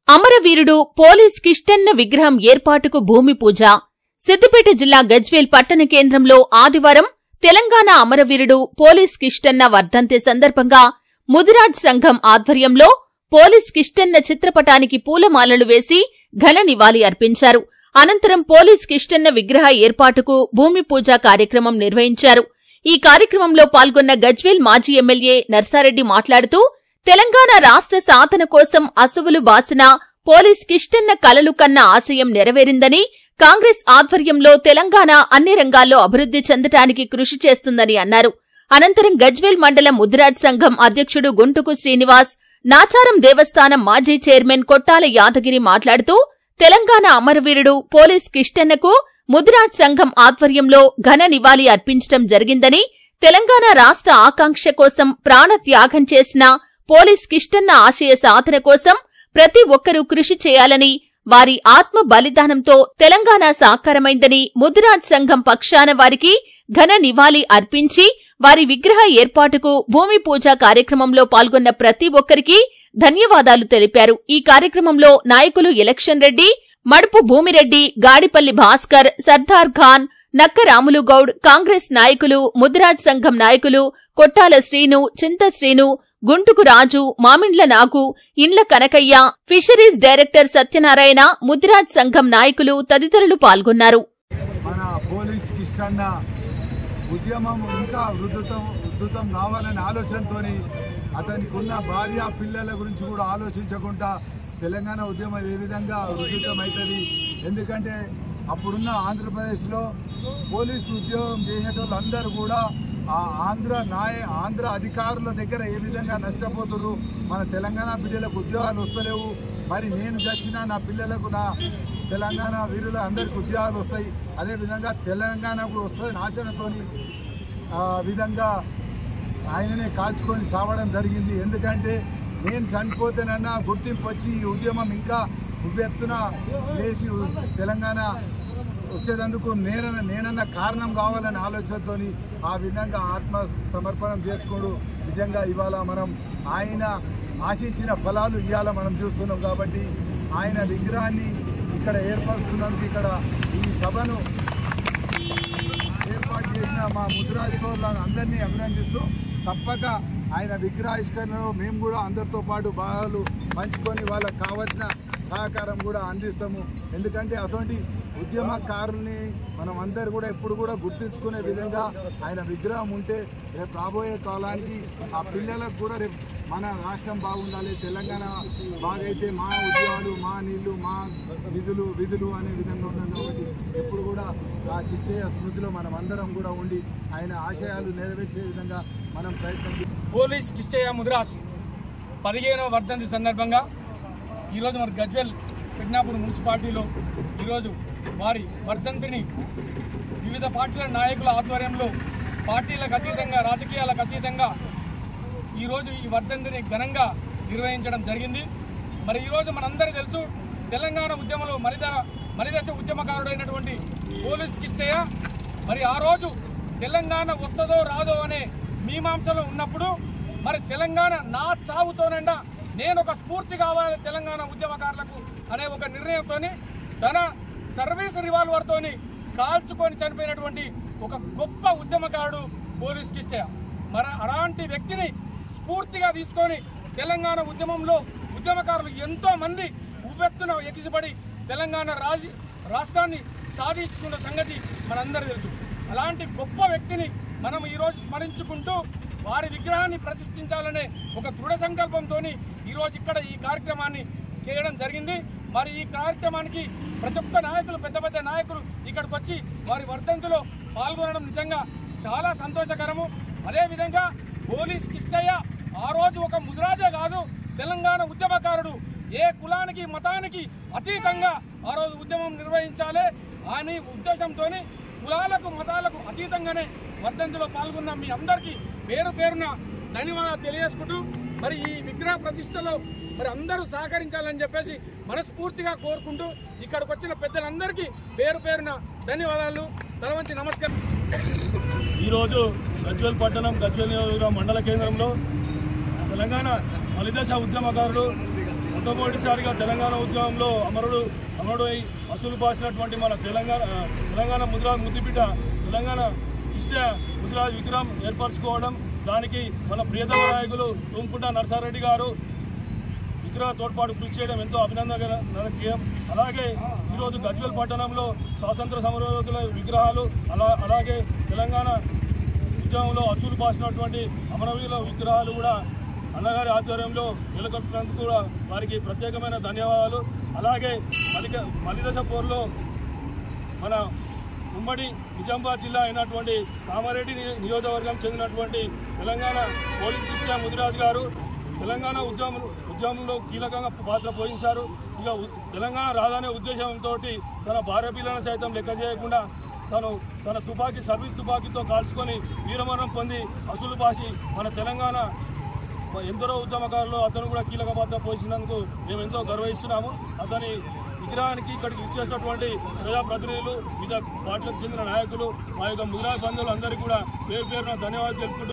అమరవీరుడు police Kishtanna విగ్రహం ఏర్పాటుకు భూమి పూజ. సిద్దిపేట జిల్లా గజ్వేల్ పట్టణ కేంద్రంలో ఆదివారం తెలంగాణ అమరవీరుడు పోలీస్ కిష్టన్న వర్ధంతి సందర్భంగా ముదిరాజ్ సంఘం ఆధ్వర్యంలో పోలీస్ కిష్టన్న చిత్రపటానికి పూలమాలలు వేసి ఘన నివాళి అర్పించారు. అనంతరం పోలీస్ కిష్టన్న విగ్రహ ఏర్పాటుకు భూమి పూజ కార్యక్రమం నిర్వహించారు. ఈ కార్యక్రమంలో పాల్గొన్న గజ్వేల్ మాజీ ఎమ్మెల్యే నర్సారెడ్డి మాట్లాడుతూ, తెలంగాణ రాష్ట్ర సాధన కోసం అసువులు బాసిన పోలీస్ కిష్టన్న కలలు కన్న ఆశయం నెరవేరిందని, కాంగ్రెస్ ఆధ్వర్యంలో తెలంగాణ అన్ని రంగాల్లో అభివృద్ధి చెందటానికి కృషి చేస్తుందని అన్నారు. అనంతరం గజ్వేల్ మండలం ముదిరాజ్ సంఘం అధ్యక్షుడు గుంటుకు శ్రీనివాస్, నాచారం దేవస్థానం మాజీ చైర్మన్ కొట్టాల యాదగిరి మాట్లాడుతూ, తెలంగాణ అమరవీరుడు పోలీస్ కిష్టన్నకు ముదిరాజ్ సంఘం ఆధ్వర్యంలో ఘన నివాళి అర్పించడం జరిగిందని, తెలంగాణ రాష్ట్ర ఆకాంక్ష కోసం ప్రాణత్యాగం చేసిన పోలీస్ కిష్టన్న ఆశయ సాధన కోసం ప్రతి ఒక్కరూ కృషి చేయాలని, వారి ఆత్మ బలిదానంతో తెలంగాణ సాకారమైందని ముదిరాజ్ సంఘం పక్షాన వారికి ఘన నివాళి అర్పించి వారి విగ్రహ ఏర్పాటుకు భూమి పూజ కార్యక్రమంలో పాల్గొన్న ప్రతి ఒక్కరికి ధన్యవాదాలు తెలిపారు. ఈ కార్యక్రమంలో నాయకులు ఎలక్షన్ రెడ్డి, మడుపు భూమిరెడ్డి, గాడిపల్లి భాస్కర్, సర్దార్ ఖాన్, నక్క రాములుగౌడ్, కాంగ్రెస్ నాయకులు, ముదిరాజ్ సంఘం నాయకులు కొట్టాల శ్రీను, చింత శ్రీను, గుంటుకు రాజు, మామిండ్ల నాగు, ఇండ్ల కనకయ్య, ఫిషరీస్ డైరెక్టర్ సత్యనారాయణ, ముదిరాజ్ సంఘం నాయకులు తదితరులు పాల్గొన్నారు. మన పోలీస్ కిష్టన్న ఉద్యమం ఇంకా ఉద్ధృతం కావాలనే ఆలోచనతో అతనికి ఉన్న భార్య పిల్లల గురించి కూడా ఆలోచించకుండా తెలంగాణ ఉద్యమం ఏ విధంగా ఉద్ధృతమవుతుంది. ఎందుకంటే అప్పుడున్న ఆంధ్రప్రదేశ్లో పోలీసు ఉద్యోగం చేసేటోళ్ళందరూ కూడా ఆ ఆంధ్ర అధికారుల దగ్గర ఏ విధంగా నష్టపోతున్నారు. మన తెలంగాణ బిడ్డలకు ఉద్యోగాలు వస్తలేవు. మరి నేను చచ్చినా నా పిల్లలకు, నా తెలంగాణ వీరుల అందరికీ ఉద్యోగాలు వస్తాయి, అదేవిధంగా తెలంగాణ కూడా వస్తుంది నాశనంతో విధంగా ఆయననే కాల్చుకొని సావడం జరిగింది. ఎందుకంటే నేను చనిపోతేనన్నా గుర్తింపు వచ్చి ఈ ఉద్యమం ఇంకా ఉవ్వెత్తున లేచి తెలంగాణ వచ్చేందుకు నేనన్న కారణం కావాలనే ఆలోచనతో ఆ విధంగా ఆత్మ సమర్పణం చేసుకోడు. నిజంగా ఇవాళ మనం ఆయన ఆశించిన ఫలాలు ఇవాళ మనం చూస్తున్నాం. కాబట్టి ఆయన విగ్రహాన్ని ఇక్కడ ఏర్పరుస్తున్నందుకు, ఇక్కడ ఈ సభను ఏర్పాటు చేసిన మా ముదిరాజ్ సోదరులను అందరినీ అభినందిస్తూ, తప్పక ఆయన విగ్రహావిష్కరణలో మేము కూడా అందరితో పాటు భాగాలు పంచుకొని వాళ్ళకు కావాల్సిన సహకారం కూడా అందిస్తాము. ఎందుకంటే అటువంటి ఉద్యమకారుల్ని మనం అందరు కూడా ఎప్పుడు కూడా గుర్తించుకునే విధంగా ఆయన విగ్రహం ఉంటే రేపు రాబోయే కాలానికి ఆ పిల్లలకు కూడా రేపు మన రాష్ట్రం బాగుండాలి, తెలంగాణ బాగైతే మా ఉద్యోగాలు, మా నీళ్లు, మా విధులు అనే విధంగా ఉన్నాం. కాబట్టి ఎప్పుడు కూడా ఆ కిష్టయ్య స్మృతిలో మనం అందరం కూడా ఉండి ఆయన ఆశయాలు నెరవేర్చే విధంగా మనం ప్రయత్నం. పోలీస్ కిష్టయ్య ముదిరాజ్ 15వ వర్ధంతి సందర్భంగా ఈరోజు మన గజ్వేల్ పెద్నాపూర్ మున్సిపాలిటీలో ఈరోజు వారి వర్ధంతిని వివిధ పార్టీల నాయకుల ఆధ్వర్యంలో పార్టీలకు అతీతంగా, రాజకీయాలకు అతీతంగా ఈరోజు ఈ వర్ధంతిని ఘనంగా నిర్వహించడం జరిగింది. మరి ఈరోజు మనందరికీ తెలుసు, తెలంగాణ ఉద్యమంలో మలిదశ ఉద్యమకారుడైనటువంటి పోలీస్ కిష్టయ్య మరి ఆ రోజు తెలంగాణ వస్తుందో రాదో అనే మీమాంసలో ఉన్నప్పుడు మరి తెలంగాణ నా చావుతోనండా నేను ఒక స్ఫూర్తి కావాలి తెలంగాణ ఉద్యమకారులకు అనే ఒక నిర్ణయంతో తన సర్వీస్ రివాల్వర్తో కాల్చుకొని చనిపోయినటువంటి ఒక గొప్ప ఉద్యమకారుడు పోలీస్ కిష్టయ్య. మరి అలాంటి వ్యక్తిని స్ఫూర్తిగా తీసుకొని తెలంగాణ ఉద్యమంలో ఉద్యమకారులు ఎంతో మంది ఉవ్వెత్తున ఎగిసిపడి తెలంగాణ రాష్ట్రాన్ని సాధించుకున్న సంగతి మనందరూ తెలుసు. అలాంటి గొప్ప వ్యక్తిని మనం ఈరోజు స్మరించుకుంటూ వారి విగ్రహాన్ని ప్రతిష్ఠించాలనే ఒక దృఢ సంకల్పంతో ఈరోజు ఇక్కడ ఈ కార్యక్రమాన్ని చేయడం జరిగింది. మరి ఈ కార్యక్రమానికి ప్రతి ఒక్క నాయకులు, పెద్ద పెద్ద నాయకులు ఇక్కడికి వచ్చి వారి వర్ధంతిలో పాల్గొనడం నిజంగా చాలా సంతోషకరము. అదేవిధంగా పోలీస్ కిష్టయ్య ఆ రోజు ఒక ముదిరాజే కాదు, తెలంగాణ ఉద్యమకారుడు. ఏ కులానికి, మతానికి అతీతంగా ఆ రోజు ఉద్యమం నిర్వహించాలి అని ఉద్దేశంతో కులాలకు, మతాలకు అతీతంగానే వర్ధంతిలో పాల్గొన్న మీ అందరికీ పేరు పేరున ధన్యవాదాలు తెలియజేసుకుంటూ, మరి ఈ విగ్రహ ప్రతిష్టలో మరి అందరూ సహకరించాలని చెప్పేసి మనస్ఫూర్తిగా కోరుకుంటూ ఇక్కడికి వచ్చిన పెద్దలందరికీ పేరు పేరున ధన్యవాదాలు, తలవంచి నమస్కారం. ఈరోజు గజ్వేల్ పట్టణం, గజ్వేల్ నియోజకవర్గం మండల కేంద్రంలో తెలంగాణ మలిదశ ఉద్యమకారుడు మొట్టమొదటిసారిగా తెలంగాణ ఉద్యమంలో అమరుడై అసలు పాసినటువంటి మన తెలంగాణ ముద్దుబిడ్డ తెలంగాణ ఇష్ట ముద్రాజ్ విగ్రహం ఏర్పరచుకోవడం, దానికి మన ప్రియతమ నాయకులు తుమ్కుంట నరసారెడ్డి గారు విగ్రహ తోడ్పాటు కృషి చేయడం ఎంతో అభినందనీయం. అలాగే ఈరోజు గజ్వేల్ పట్టణంలో స్వాతంత్ర సమరయోధుల విగ్రహాలు, అలాగే తెలంగాణ ఉద్యమంలో అసూలు పాసినటువంటి అమరవీరుల విగ్రహాలు కూడా అన్నగారి ఆధ్వర్యంలో నెలకొల్పినందుకు కూడా వారికి ప్రత్యేకమైన ధన్యవాదాలు. అలాగే మలిదశపూర్లో మన ఉమ్మడి నిజామాబాద్ జిల్లా అయినటువంటి కామారెడ్డి నియోజకవర్గం చెందినటువంటి తెలంగాణ పోలీస్ కృష్ణ ముదిరాజ్ గారు తెలంగాణ ఉద్యమంలో కీలకంగా పాత్ర పోషించారు. ఇక తెలంగాణ రాదనే ఉద్దేశంతో తన భార్య పిల్లలను సైతం లెక్క చేయకుండా తన సర్వీస్ తుపాకీతో కాల్చుకొని వీరమరణం పొంది అసలు బాసి మన తెలంగాణ ఎందరో ఉద్యమకారులు అతను కూడా కీలక పాత్ర పోషించినందుకు మేము ఎంతో గర్వహిస్తున్నాము. అతని విగ్రహానికి ఇక్కడికి ఇచ్చేసినటువంటి ప్రజాప్రతినిధులు, వివిధ పార్టీలకు చెందిన నాయకులు, మా యొక్క ముదిరాజ్ బంధువులు అందరికీ కూడా పేరు పేరున ధన్యవాదాలు తెలుపుకుంటూ